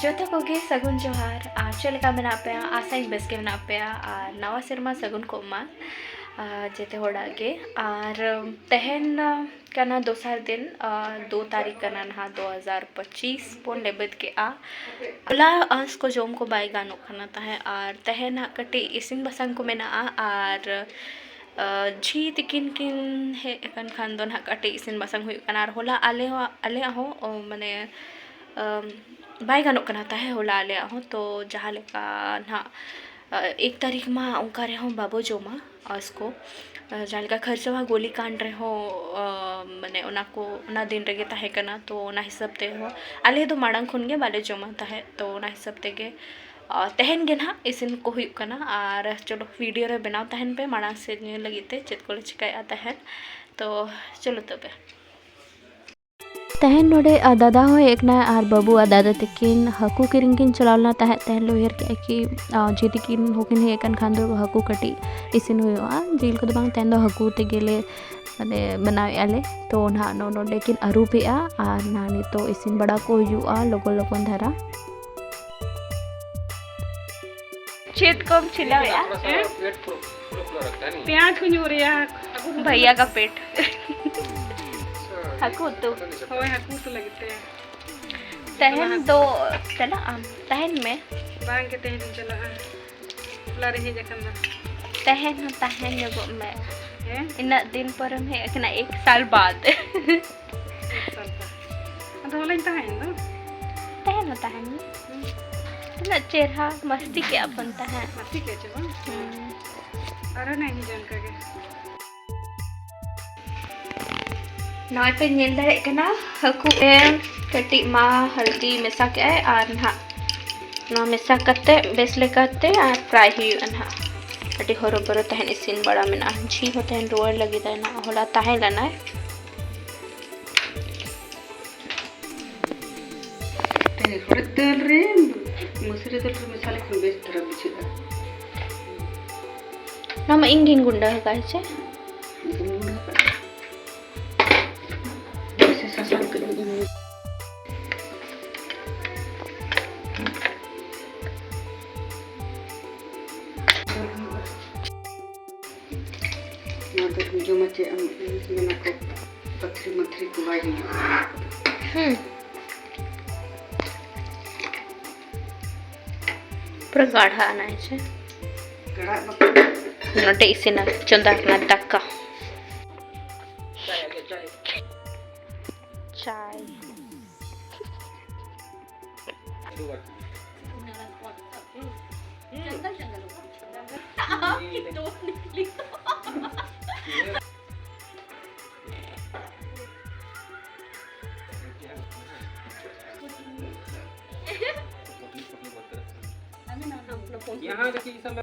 जोतो कोगे सगुन जोहार चलेका मेना पे आसाई बेस के मेना पे नवा सेरमा सगुन को मा जेते होड़ा के और तहन कना दोसर दिन 2 तारीख कना ना 2025 पोन लेबद के अला आस को जोम को बाय गानो खाना ताहे और तहन कटी इसिन बसंग को मेना और झी तिकिन किन हे एकन खान दोन कटी इसिन बसंग हुई कना होला आले हो माने बाय गानों कना ताहे होला आले हो तो जहाँ लेका ना 1 तारीख में उनका रहे हो बाबू जोमा उसको जहाँ लेका खर्चवा गोली कांड रहे हो माने उना को उना दिन रगे ताहे कना तो उना हिसाब ते हो आले दो माड़ंग खुन गे बाले जोमा ताहे तो उना हिसाब ते गे तहन गे ना इसिन को हुई कना और चलो वीडियो रे बनाव तहन पे माड़ंग से लगिते चेत को चिकाया तहन तो चलो तबे तहन नोडे दादा हो एक ना और बाबू दादा तकिन हकू किरिंग किन चलावना तहन लोयर के कि जी तकिन होकिन हे एकन खान दो हकू कटी इसिन हुआ जिल को बांग तहन दो हकू ते गेले माने बनावे आले तो ना नोडे किन अरूपेआ और नानी तो इसिन बड़ा को हुआ लोगोन धारा चेत कम छिलावेआ प्याज को न्यूरिया भैया का पेट हकू तो होय हकू तो लगते हैं तहन दो चला तहन में बांग के तहन चला ला रही जखन तहन जगो में इन दिन पर हम है एकना 1 साल बाद 1 साल का तो होला तहन ना चेहरा मस्ती के बनता है मस्ती के चलो अरे नहीं जान के नॉय पे नेल दरे कना हकू कटी मा हल्दी मेसा के और ना नो मेसा कते बेसले कते और फ्राई हुई ना अटी हरो बरो तहन इसिन बड़ा मेना झी हो तहन रोर लगी दा ना होला ताहे लना ते थोड़े तेल रे मसरे तेल रे मसाले को बेस तरह बिछिदा ना इंगिन गुंडा है कायचे जो मचे मैंने को पथरी को वाई पूरा गाढ़ा आना है नोटे इसे ना चंदा ना टक्का चाय यहाँ देखिए सब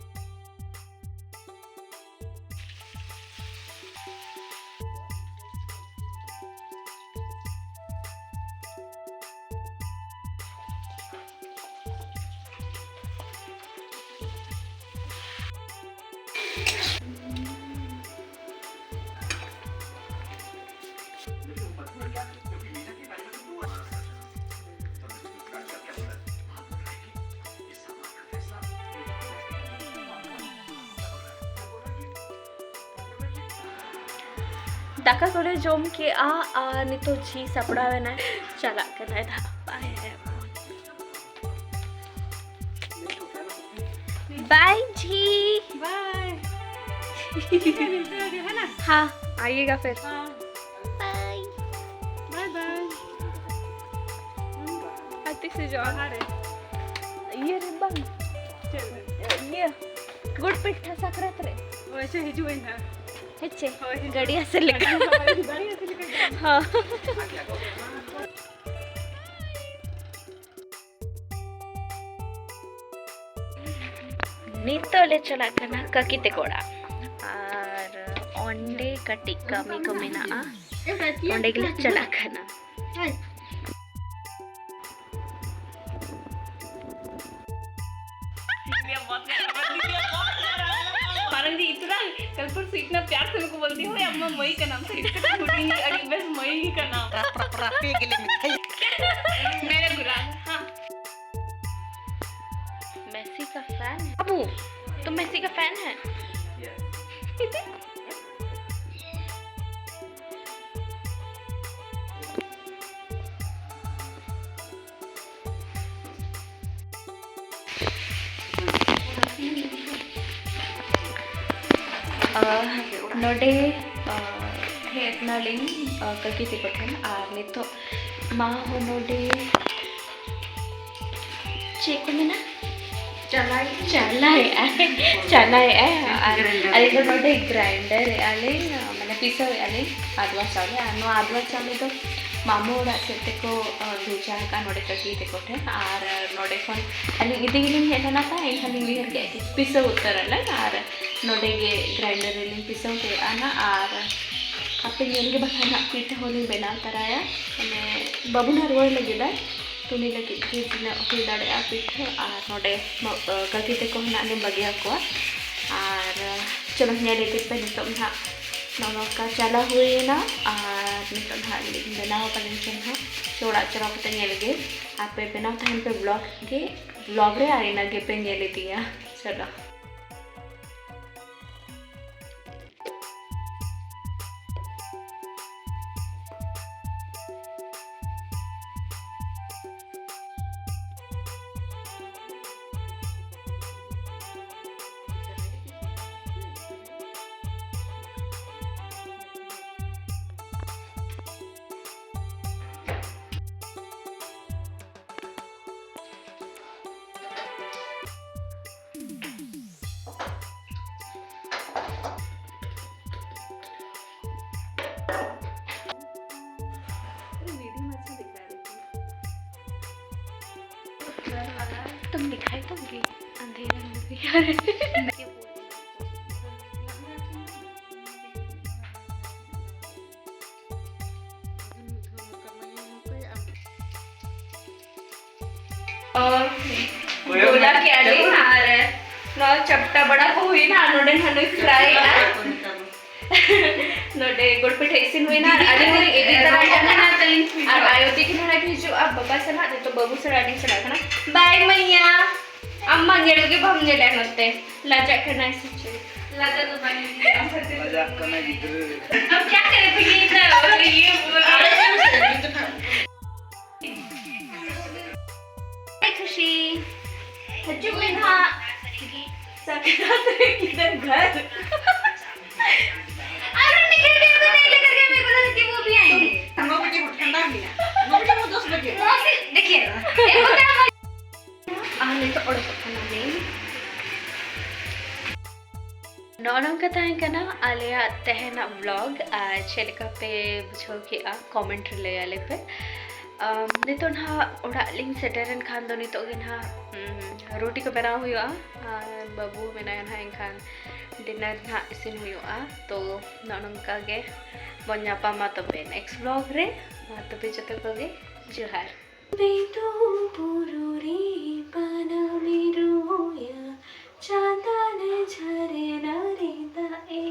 दाका कोले जोम के नितो जी सपड़ावे ना चला करना था बाय जी बाय है ना हाँ आइएगा फिर बाय बाय आती से जो ये रे बंग ये गुड़ पिठा सकरत रे वैसे ही जो है ना हेचे गड़िया से लेकर हाँ नीतो ले चला करना ककी ते कोड़ा और ओंडे कटी कमी को मेना ओंडे के लिए चला करना पारंग जी इतना कल परसों इतना प्यार से मेरे को बोलती हो अम्मा मई का नाम से अरे बस मई का नाम पे के लिए मेरे गुलाब हाँ मेसी का फैन है? नोडे हेतना लिंग ककी ते कोठन आर नितो मा हो नोडे चेक में चलाई अरे तो नोडे ग्राइंडर अले माने पिसा अले आदवा चावले तो मामू ओड़ा सेते को भेजा का नोडे ककी ते कोठे आर नोडे खन अले इदी गिलिंग हेना ता एखानी लिहर के पिसा उतर अले आर नोडे गे ग्राइंडर लिंग पिसा के आना आर आपे येल के बखाना पीठा होली बना कराया माने बाबू ना रोय लगिदा तुनी लगी की दिना होई दाड़े आ पीठा आर नोडे ककी ते को ना ने बगिया को आर चलो नेले के पे नितो ना नौका चला हुई ना और नितो ना लिंग बनाओ पलिन chen हा छोड़ा चला कते नेलगे आपे बनाओ टाइम पे ब्लॉग रे आईना गे पे नेले दिया चलो तुम दिखाई दोगी अंधेरे में भी गोला के आले आर ना चपटा बड़ा को हुई ना नोडे हनु फ्राई नोडे गुड़पिठा इसिन हुई ना अरे मोरे एदी तरह जाना ना तई और आयोती के ना भेजो अब बाबा से ना तो बाबू से राडी से रखना बाय मैया अम्मा जेड़गे हम जेड़ा नते लाजा करना है लाजा तो बाय लाजा करना इधर अब क्या करे फिर इधर और ये खुशी हजू बिना सकता है किधर घर अरे निकल गए तो नहीं लेकर के मेरे को लगा कि वो भी आएंगे 9 बजे ठंडा मिला 9 बजे वो 10 बजे देखिए एक होता है आने तो और खाना दे नॉनम का ताहे कना आलिया तहना व्लॉग चेलका पे बुझो कि आ कमेंट ले आले पे नितो ना ओड़ा लिंग सेटरन खान दो नितो गे ना रोटी को बनाव हुआ बाबू मेना ना एनखान डिनर ना इसिन हुआ तो नॉनका गे बन्यापा मा तबे नेक्स्ट व्लॉग रे मा तबे जते को गे जोहार बेतो पुरुरी पाना मिरुया चांदन झरे ना रे ता ए